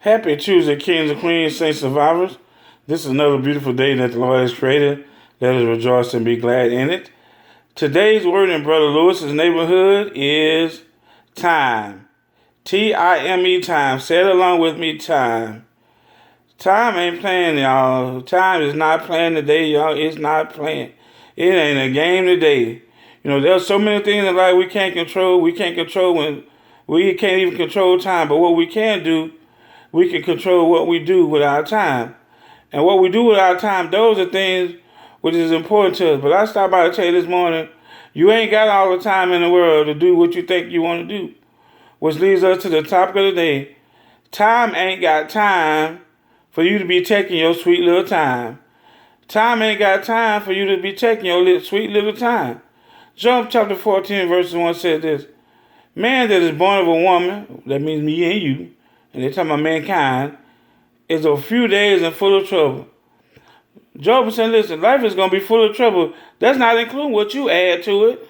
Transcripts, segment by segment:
Happy Tuesday, kings and queens, saints, survivors. This is another beautiful day that the Lord has created. Let us rejoice and be glad in it. Today's word in Brother Lewis's neighborhood is time. T-I-M-E, time. Say it along with me, time. Time ain't playing, y'all. Time is not playing today, y'all. It's not playing. It ain't a game today. You know, there's so many things in life we can't control. We can't control when we can't even control time. But what we can do, we can control what we do with our time. And what we do with our time, those are things which is important to us. But I stopped by to tell you this morning, you ain't got all the time in the world to do what you think you want to do. Which leads us to the topic of the day. Time ain't got time for you to be taking your sweet little time. Time ain't got time for you to be taking your sweet little time. Job chapter 14 verse 1 says this. Man that is born of a woman, that means me and you, and they're talking about mankind, is a few days and full of trouble. Job is saying, listen, life is going to be full of trouble. That's not including what you add to it.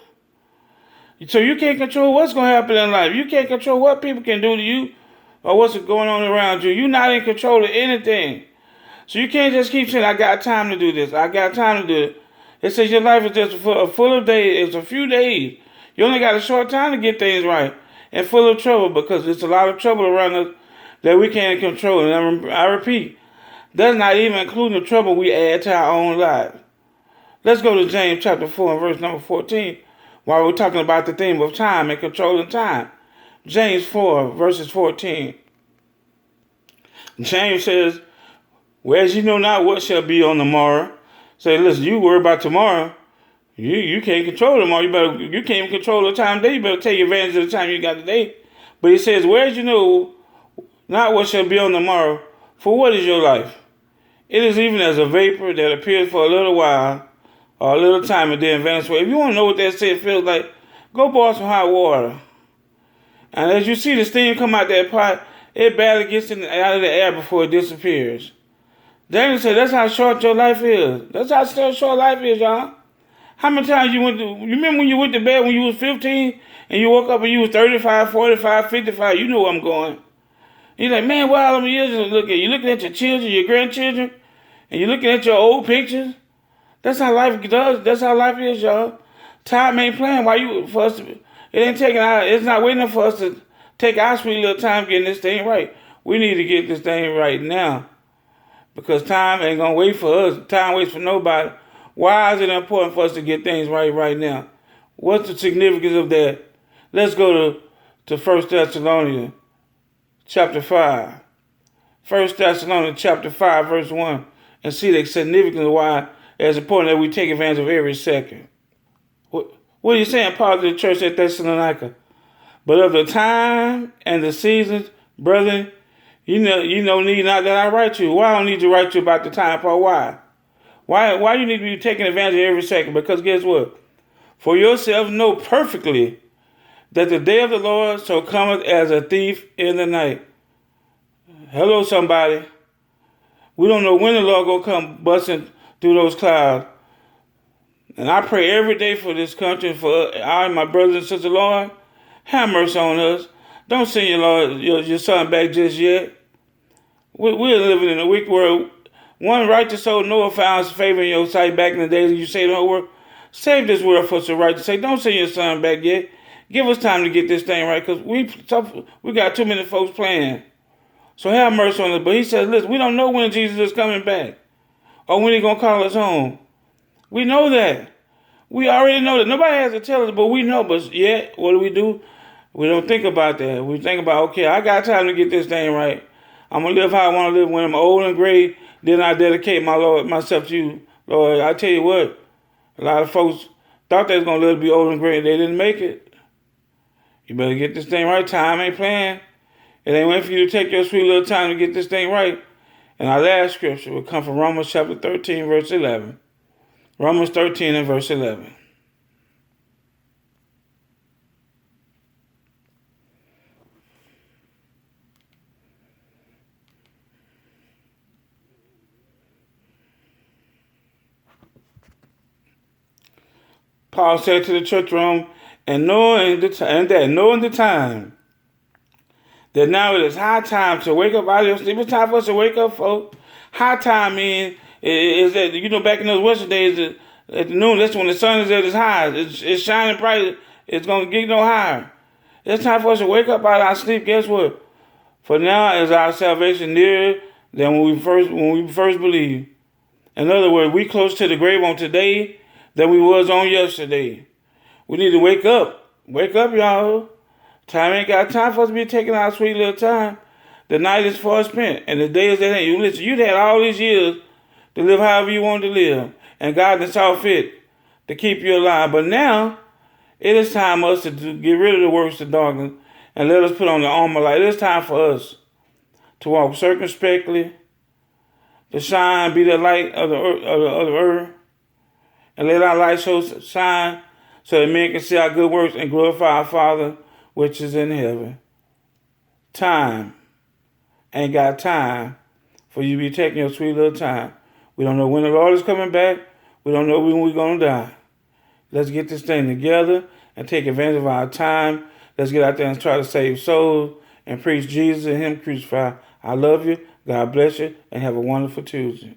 So you can't control what's going to happen in life. You can't control what people can do to you or what's going on around you. You're not in control of anything. So you can't just keep saying, I got time to do this. I got time to do it. It says your life is just full of days. It's a few days. You only got a short time to get things right and full of trouble because there's a lot of trouble around us that we can't control. And I repeat, that's not even including the trouble we add to our own lives. Let's go to James chapter 4 and verse number 14 while we're talking about the theme of time and controlling time. James 4 verses 14. James says, whereas you know not what shall be on the morrow. Say, listen, you worry about tomorrow. You can't control tomorrow. You can't even control the time today. You better take advantage of the time you got today. But he says, whereas you know not what shall be on the morrow, for what is your life? It is even as a vapor that appears for a little while, or a little time and then vanishes away. If you want to know what that shit feels like, go boil some hot water. And as you see the steam come out that pot, it barely gets out of the air before it disappears. Daniel said, that's how short your life is. That's how short life is, y'all. How many times you remember when you went to bed when you was 15 and you woke up and you was 35, 45, 55, you know where I'm going. You're like, man, what all them years you look at? You're looking at your children, your grandchildren, and you're looking at your old pictures. That's how life does. That's how life is, y'all. Time ain't playing. It's not waiting for us to take our sweet little time getting this thing right. We need to get this thing right now. Because time ain't going to wait for us. Time waits for nobody. Why is it important for us to get things right now? What's the significance of that? Let's go to 1 Thessalonians chapter 5. 1 Thessalonians chapter 5 verse 1 and see the significance of why it's important that we take advantage of every second. What are you saying, Paul, to the church at Thessalonica? But of the time and the seasons, brethren, you know need not that I write you. Why I don't need to write you about the time, Paul? Why? Why you need to be taking advantage of every second? Because guess what? For yourselves know perfectly that the day of the Lord so cometh as a thief in the night. Hello, somebody. We don't know when the Lord gonna come busting through those clouds. And I pray every day for this country, for I and my brothers and sisters, Lord, have mercy on us. Don't send your son back just yet. We're living in a wicked world. One righteous soul, Noah, found favor in your sight back in the days you say the whole world. Save this world for so righteous sake. Don't send your son back yet. Give us time to get this thing right, because we got too many folks playing. So have mercy on us. But he says, listen, we don't know when Jesus is coming back or when he's going to call us home. We know that. We already know that. Nobody has to tell us, but we know. But yet, what do? We don't think about that. We think about, okay, I got time to get this thing right. I'm going to live how I want to live. When I'm old and gray, then I dedicate myself to you. Lord, I tell you what, a lot of folks thought they was going to live to be old and gray. They didn't make it. You better get this thing right. Time ain't playing. It ain't waiting for you to take your sweet little time to get this thing right. And our last scripture will come from Romans chapter 13, verse 11. Romans 13 and verse 11. Paul said to the church room, knowing the time, that now it is high time to wake up out of your sleep. It's time for us to wake up, folks. High time is that, back in those Western days, at the noon, that's when the sun is at its highest. It's shining bright. It's going to get no higher. It's time for us to wake up out of our sleep. Guess what? For now is our salvation nearer than when we first believed. In other words, we close to the grave on today than we was on yesterday. We need to wake up. Wake up, y'all. Time ain't got time for us to be taking our sweet little time. The night is far spent, and the day is at hand. Listen, you'd had all these years to live however you wanted to live, and God has saw fit to keep you alive. But now, it is time for us to get rid of the works of darkness and let us put on the armor light. It is time for us to walk circumspectly, to shine, be the light of the earth, and let our light shine so that men can see our good works and glorify our Father which is in heaven. Time ain't got time for you to be taking your sweet little time. We don't know when the Lord is coming back. We don't know when we're going to die. Let's get this thing together and take advantage of our time. Let's get out there and try to save souls and preach Jesus and Him crucified. I love you. God bless you. And have a wonderful Tuesday.